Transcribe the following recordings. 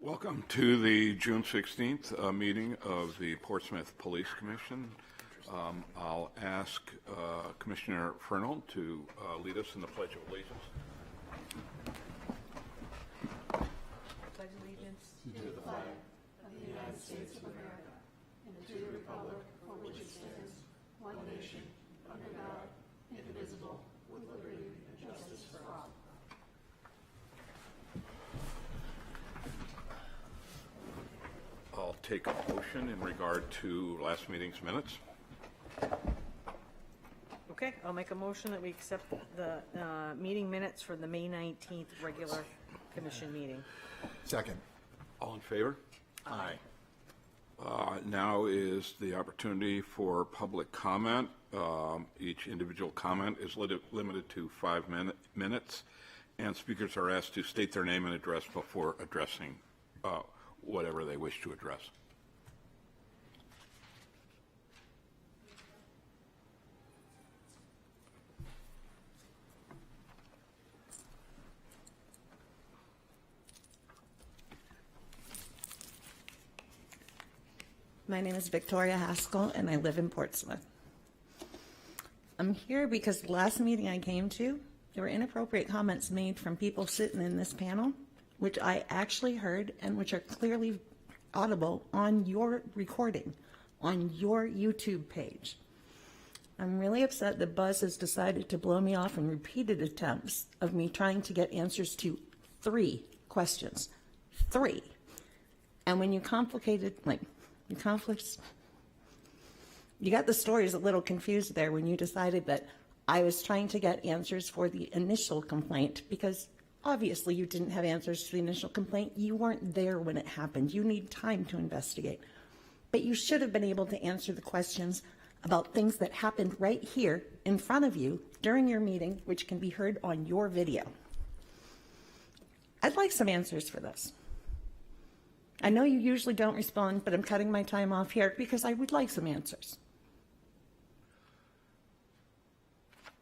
Welcome to the June 16th meeting of the Portsmouth Police Commission. I'll ask Commissioner Fernald to lead us in the Pledge of Allegiance. Pledge allegiance to the flag of the United States of America and to the republic for which it stands, one nation, under God, indivisible, with liberty and justice for all. I'll take a motion in regard to last meeting's minutes. Okay, I'll make a motion that we accept the meeting minutes for the May 19th regular commission meeting. Second. All in favor? Aye. Now is the opportunity for public comment. Each individual comment is limited to 5 minutes, and speakers are asked to state their name and address before addressing whatever they wish to address. My name is Victoria Haskell, and I live in Portsmouth. I'm here because the last meeting I came to, there were inappropriate comments made from people sitting in this panel, which I actually heard and which are clearly audible on your recording, on your YouTube page. I'm really upset that Buzz has decided to blow me off in repeated attempts of me trying to get answers to 3 questions. 3. And when you you got the stories a little confused there when you decided that I was trying to get answers for the initial complaint, because obviously you didn't have answers to the initial complaint. You weren't there when it happened. You need time to investigate. But you should have been able to answer the questions about things that happened right here in front of you during your meeting, which can be heard on your video. I'd like some answers for this. I know you usually don't respond, but I'm cutting my time off here because I would like some answers.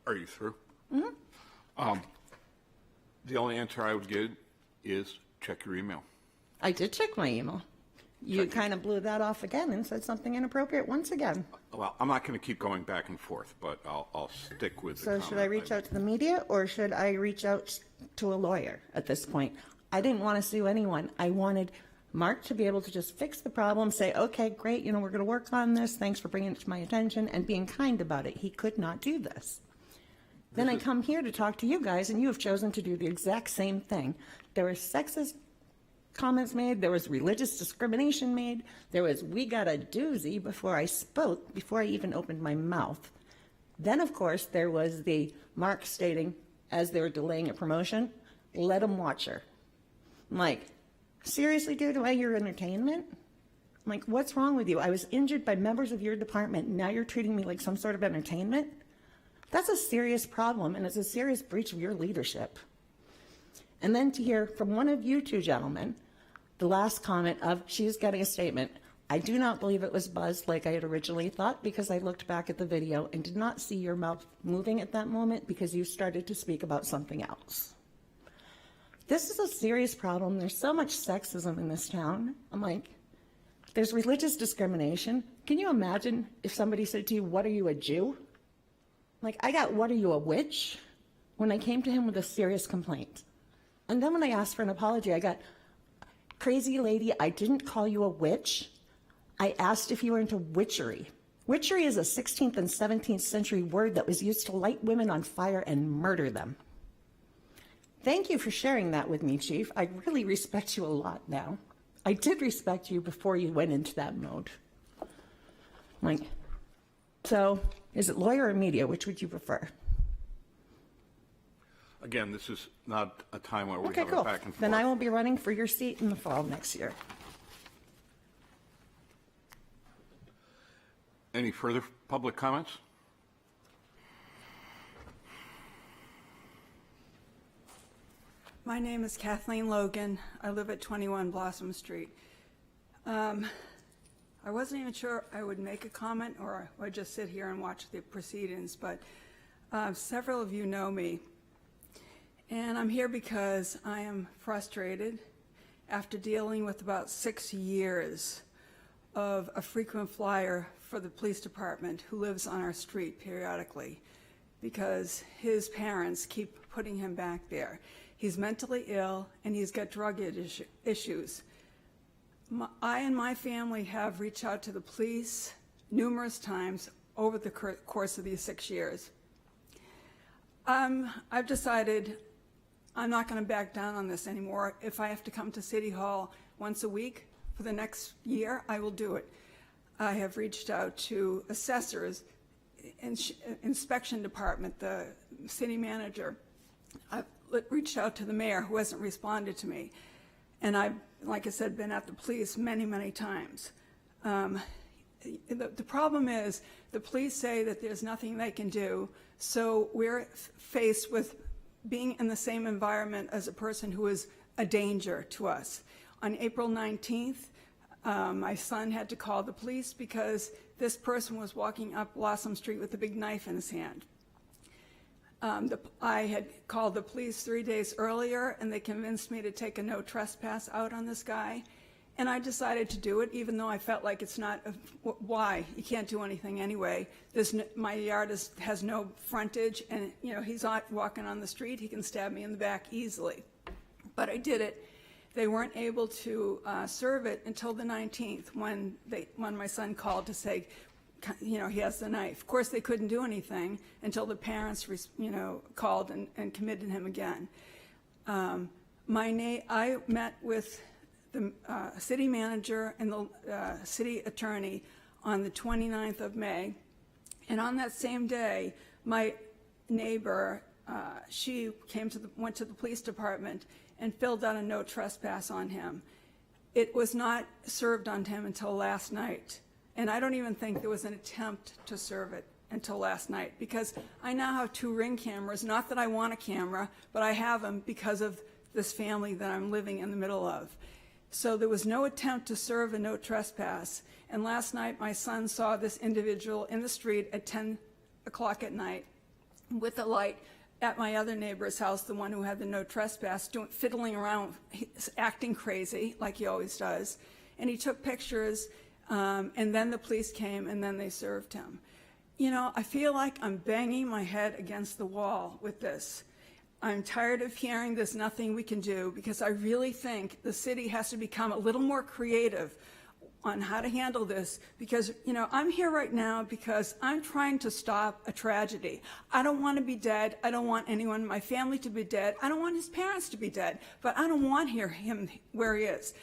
Are you through? Mm-hmm. The only answer I would give is check your email. I did check my email. You kind of blew that off again and said something inappropriate once again. Well, I'm not going to keep going back and forth, but I'll stick with the So should I reach out to the media or should I reach out to a lawyer at this point? I didn't want to sue anyone. I wanted Mark to be able to just fix the problem, say, okay, great, we're going to work on this. Thanks for bringing it to my attention and being kind about it. He could not do this. Then I come here to talk to you guys, and you have chosen to do the exact same thing. There were sexist comments made. There was religious discrimination made. There was, we got a doozy before I spoke, before I even opened my mouth. Then, of course, there was the Mark stating, as they were delaying a promotion, let him watch her. I'm like, seriously, dude, do I hear entertainment? I'm like, what's wrong with you? I was injured by members of your department. Now you're treating me like some sort of entertainment? That's a serious problem, and it's a serious breach of your leadership. And then to hear from one of you two gentlemen, the last comment of, she's getting a statement. I do not believe it was Buzz like I had originally thought, because I looked back at the video and did not see your mouth moving at that moment because you started to speak about something else. This is a serious problem. There's so much sexism in this town. I'm like, there's religious discrimination. Can you imagine if somebody said to you, what are you, a Jew? Like, I got, what are you, a witch? When I came to him with a serious complaint. And then when I asked for an apology, I got, crazy lady, I didn't call you a witch. I asked if you were into witchery. Witchery is a 16th and 17th century word that was used to light women on fire and murder them. Thank you for sharing that with me, Chief. I really respect you a lot now. I did respect you before you went into that mode. Like, so is it lawyer or media? Which would you prefer? Again, this is not a time where we Okay, have cool. a back and forth. Then I will be running for your seat in the fall next year. Any further public comments? My name is Kathleen Logan. I live at 21 Blossom Street. I wasn't even sure I would make a comment or I would just sit here and watch the proceedings, but several of you know me. And I'm here because I am frustrated after dealing with about 6 years of a frequent flyer for the police department who lives on our street periodically because his parents keep putting him back there. He's mentally ill and he's got drug issues. I and my family have reached out to the police numerous times over the course of these 6 years. I've decided I'm not going to back down on this anymore. If I have to come to City Hall once a week for the next year, I will do it. I have reached out to assessors, inspection department, the city manager. I've reached out to the mayor, who hasn't responded to me. And I've, like I said, been at the police many, many times. The problem is the police say that there's nothing they can do, so we're faced with being in the same environment as a person who is a danger to us. On April 19th, my son had to call the police because this person was walking up Blossom Street with a big knife in his hand. I had called the police 3 days earlier, and they convinced me to take a no trespass out on this guy. And I decided to do it, even though I felt like it's not, why? You can't do anything anyway. My yard has no frontage, and he's not walking on the street. He can stab me in the back easily. But I did it. They weren't able to serve it until the 19th when my son called to say, he has the knife. Of course, they couldn't do anything until the parents, called and committed him again. I met with the city manager and the city attorney on the 29th of May. And on that same day, my neighbor, she went to the police department and filled out a no trespass on him. It was not served on him until last night. And I don't even think there was an attempt to serve it until last night, because I now have 2 Ring cameras. Not that I want a camera, but I have them because of this family that I'm living in the middle of. So there was no attempt to serve a no trespass. And last night, my son saw this individual in the street at 10 o'clock at night with a light at my other neighbor's house, the one who had the no trespass, fiddling around, acting crazy like he always does. And he took pictures, and then the police came, and then they served him. I feel like I'm banging my head against the wall with this. I'm tired of hearing there's nothing we can do, because I really think the city has to become a little more creative on how to handle this, because, I'm here right now because I'm trying to stop a tragedy. I don't want to be dead. I don't want anyone in my family to be dead. I don't want his parents to be dead, but I don't want him where he is.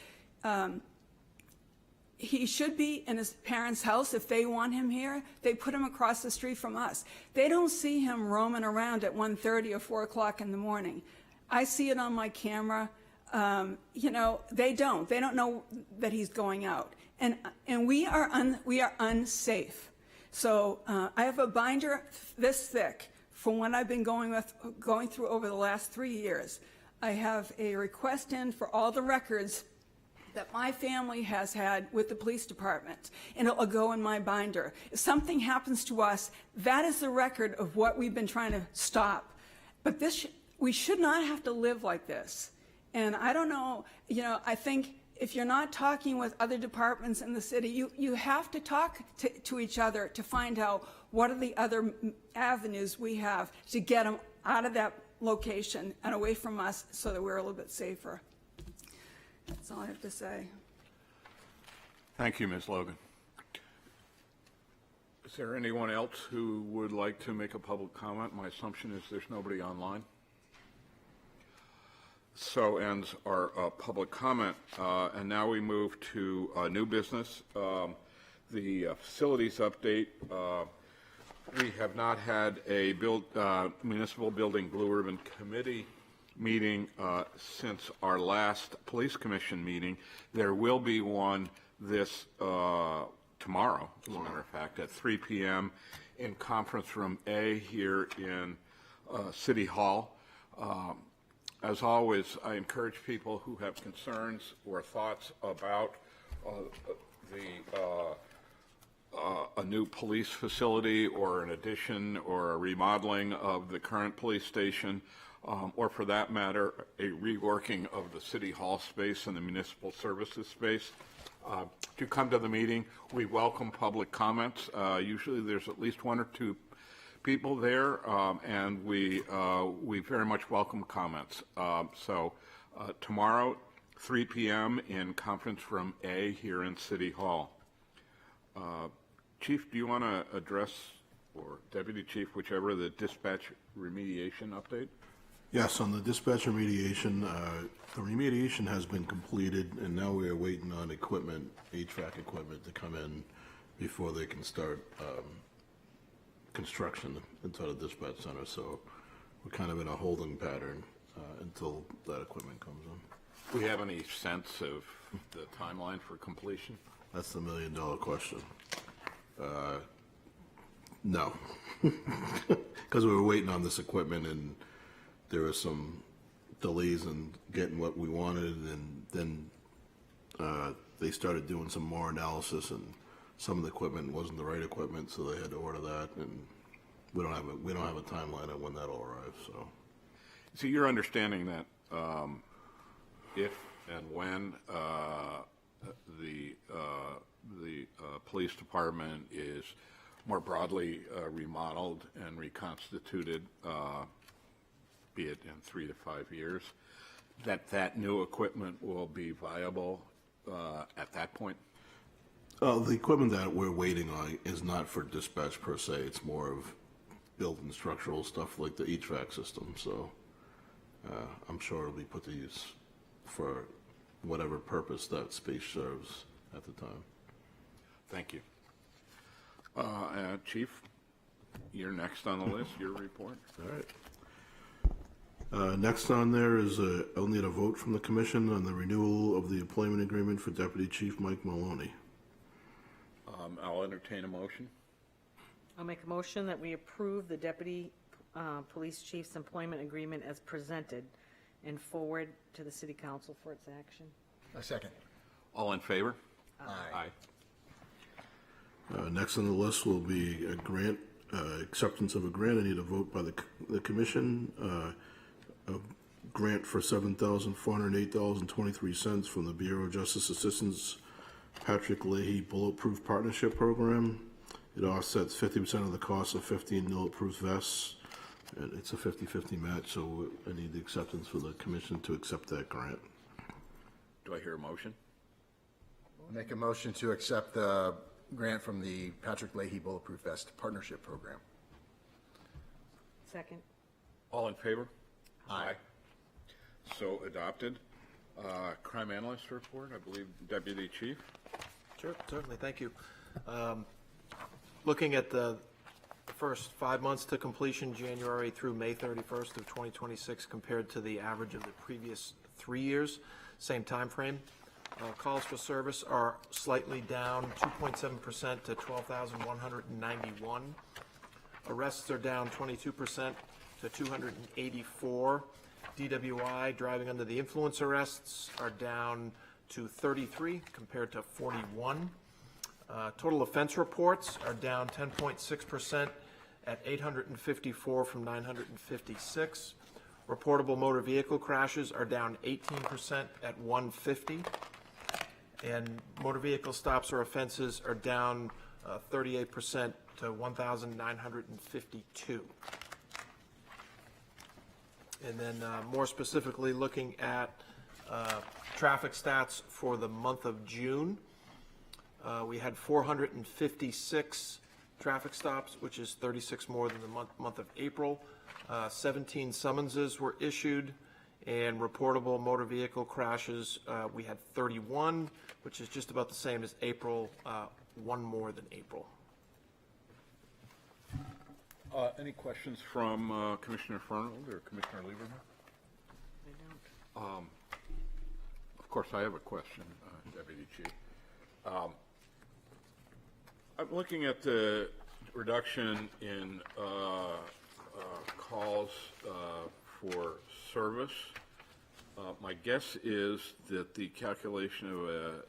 He should be in his parents' house. If they want him here, they put him across the street from us. They don't see him roaming around at 1:30 or 4 o'clock in the morning. I see it on my camera. They don't know that he's going out. And we are unsafe. So I have a binder this thick from what I've been going through over the last 3 years. I have a request in for all the records that my family has had with the police department, and it'll go in my binder. If something happens to us, that is the record of what we've been trying to stop. But we should not have to live like this. And I don't know, I think if you're not talking with other departments in the city, you have to talk to each other to find out what are the other avenues we have to get them out of that location and away from us so that we're a little bit safer. That's all I have to say. Thank you, Ms. Logan. Is there anyone else who would like to make a public comment? My assumption is there's nobody online. So ends our public comment. And now we move to new business. The facilities update. We have not had a municipal building blue ribbon committee meeting since our last police commission meeting. There will be one this tomorrow, as a matter of fact, at 3 p.m. in conference room A here in City Hall. As always, I encourage people who have concerns or thoughts about a new police facility or an addition or a remodeling of the current police station or for that matter, a reworking of the city hall space and the municipal services space, to come to the meeting. We welcome public comments. Usually there's at least one or two people there, and we very much welcome comments. So tomorrow, 3 p.m. in conference room A here in City Hall. Chief, do you want to address, or Deputy Chief, whichever, the dispatch remediation update? Yes, on the dispatch remediation, the remediation has been completed, and now we are waiting on equipment, HVAC equipment, to come in before they can start construction inside the dispatch center. So we're kind of in a holding pattern until that equipment comes in. Do we have any sense of the timeline for completion? That's the million-dollar question. No, because we were waiting on this equipment, and there were some delays in getting what we wanted, and then they started doing some more analysis, and some of the equipment wasn't the right equipment, so they had to order that, and we don't have a timeline on when that'll arrive. So you're understanding that if and when the police department is more broadly remodeled and reconstituted, be it in 3 to 5 years, that new equipment will be viable at that point? The equipment that we're waiting on is not for dispatch per se. It's more of building structural stuff like the HVAC system. So I'm sure it'll be put to use for whatever purpose that space serves at the time. Thank you. Chief, you're next on the list, your report. All right. Next on there is I'll need a vote from the commission on the renewal of the employment agreement for Deputy Chief Mike Maloney. I'll entertain a motion. I'll make a motion that we approve the deputy police chief's employment agreement as presented and forward to the city council for its action. A second. All in favor? Aye. Next on the list will be a grant, acceptance of a grant. I need a vote by the commission. A grant for $7,408.23 from the Bureau of Justice Assistance Patrick Leahy Bulletproof Partnership Program. It offsets 50% of the cost of 15 bulletproof vests. And it's a 50-50 match, so I need the acceptance for the commission to accept that grant. Do I hear a motion? Make a motion to accept the grant from the Patrick Leahy Bulletproof Vest Partnership Program. Second. All in favor? Aye. So adopted. Crime analyst report, I believe Deputy Chief. Sure, certainly, thank you. Looking at the first 5 months to completion, January through May 31st of 2026, compared to the average of the previous 3 years, same time frame. Calls for service are slightly down 2.7% to 12,191. Arrests are down 22% to 284. DWI, driving under the influence arrests, are down to 33 compared to 41. Total offense reports are down 10.6% at 854 from 956. Reportable motor vehicle crashes are down 18% at 150. And motor vehicle stops or offenses are down 38% to 1,952. And then more specifically, looking at traffic stats for the month of June, we had 456 traffic stops, which is 36 more than the month of April. 17 summonses were issued, and reportable motor vehicle crashes, we had 31, which is just about the same as April, one more than April. Any questions from Commissioner Fernald or Commissioner Lieberman? Of course, I have a question, Deputy Chief. I'm looking at the reduction in calls for service. My guess is that the calculation of a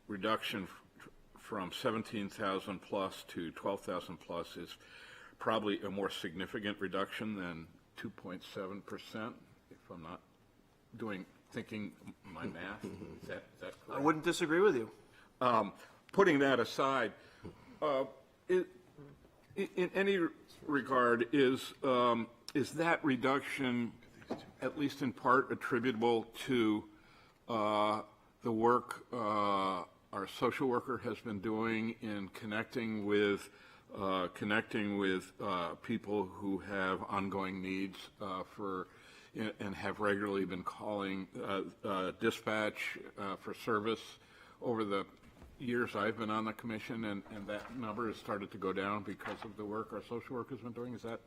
reduction from 17,000 plus to 12,000 plus is probably a more significant reduction than 2.7%, if I'm not thinking my math. Is that I correct? wouldn't disagree with you. Putting that aside, in any regard, is that reduction, at least in part, attributable to the work our social worker has been doing in connecting with people who have ongoing needs and have regularly been calling dispatch for service over the years I've been on the commission, and that number has started to go down because of the work our social work has been doing? Is that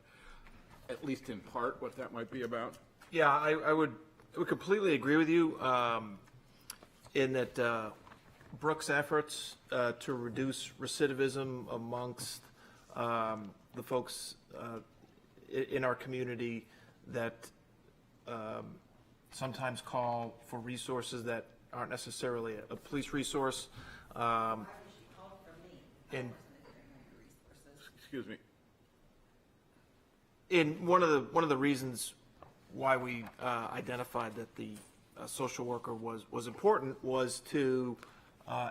at least in part what that might be about? Yeah, I would completely agree with you in that Brooke's efforts to reduce recidivism amongst the folks in our community that sometimes call for resources that aren't necessarily a police resource. And Excuse me. in one of the reasons why we identified that the social worker was important was to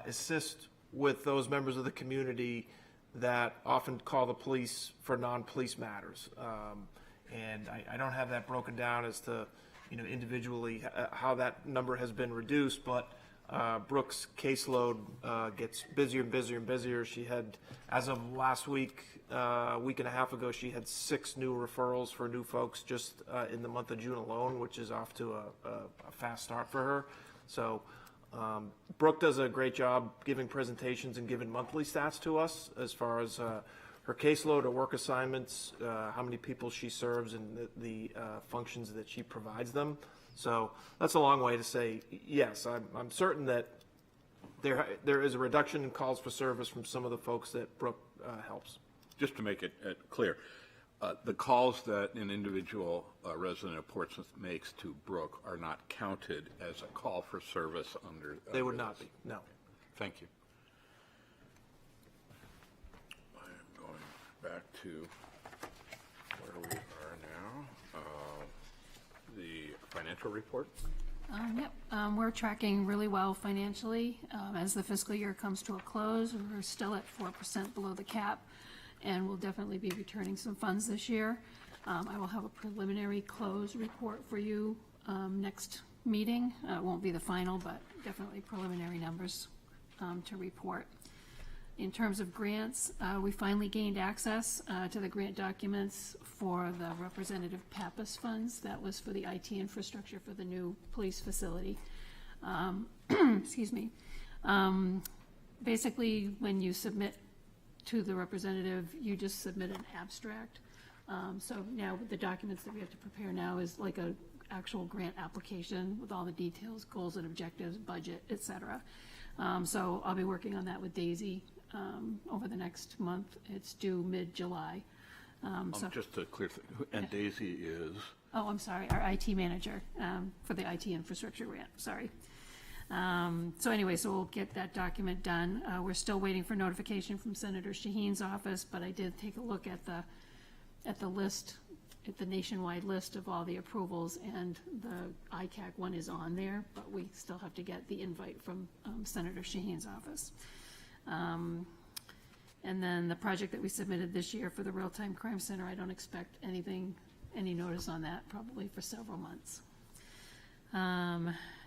assist with those members of the community that often call the police for non-police matters. And I don't have that broken down as to, individually how that number has been reduced, but Brooke's caseload gets busier and busier and busier. She had, as of last week, week and a half ago, she had 6 new referrals for new folks just in the month of June alone, which is off to a fast start for her. So Brooke does a great job giving presentations and giving monthly stats to us as far as her caseload, her work assignments, how many people she serves, and the functions that she provides them. So that's a long way to say, yes, I'm certain that there is a reduction in calls for service from some of the folks that Brooke helps. Just to make it clear, the calls that an individual resident of Portsmouth makes to Brooke are not counted as a call for service under. They would not be, no. Thank you. I am going back to where we are now. The financial report. Yep, we're tracking really well financially. As the fiscal year comes to a close, we're still at 4% below the cap, and we'll definitely be returning some funds this year. I will have a preliminary close report for you next meeting. It won't be the final, but definitely preliminary numbers to report. In terms of grants, we finally gained access to the grant documents for the Representative Pappas funds. That was for the IT infrastructure for the new police facility. Excuse me. Basically, when you submit to the representative, you just submit an abstract. So now the documents that we have to prepare now is like a actual grant application with all the details, goals and objectives, budget, et cetera. So I'll be working on that with Daisy over the next month. It's due mid-July. So, Just to clear, and Daisy is? oh, I'm sorry, our IT manager for the IT infrastructure grant, sorry. So anyway, so we'll get that document done. We're still waiting for notification from Senator Shaheen's office, but I did take a look at the list, at the nationwide list of all the approvals, and the ICAC one is on there, but we still have to get the invite from Senator Shaheen's office. And then the project that we submitted this year for the Real-Time Crime Center, I don't expect any notice on that probably for several months.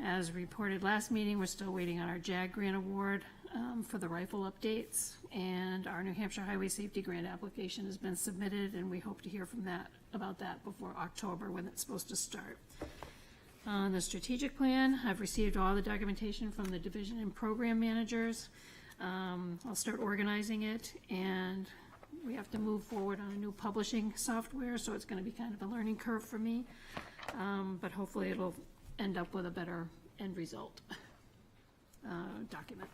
As reported last meeting, we're still waiting on our JAG grant award for the rifle updates, and our New Hampshire Highway Safety Grant application has been submitted, and we hope to hear from about that before October, when it's supposed to start. On the strategic plan, I've received all the documentation from the division and program managers. I'll start organizing it, and we have to move forward on a new publishing software, so it's going to be kind of a learning curve for me, but hopefully it'll end up with a better end result document.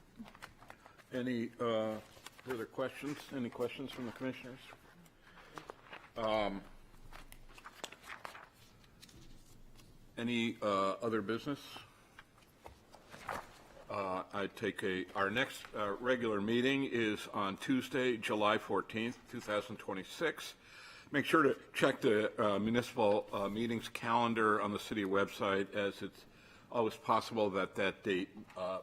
Any further questions? Any questions from the commissioners? Any other business? Our next regular meeting is on Tuesday, July 14th, 2026. Make sure to check the municipal meetings calendar on the city website, as it's always possible that that date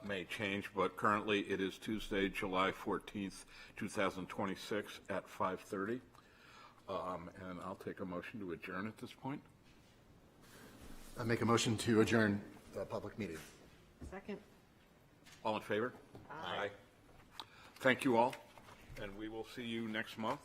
may change, but currently it is Tuesday, July 14th, 2026 at 5:30. And I'll take a motion to adjourn at this point. I make a motion to adjourn the public meeting. Second. All in favor? Aye. Thank you all, and we will see you next month.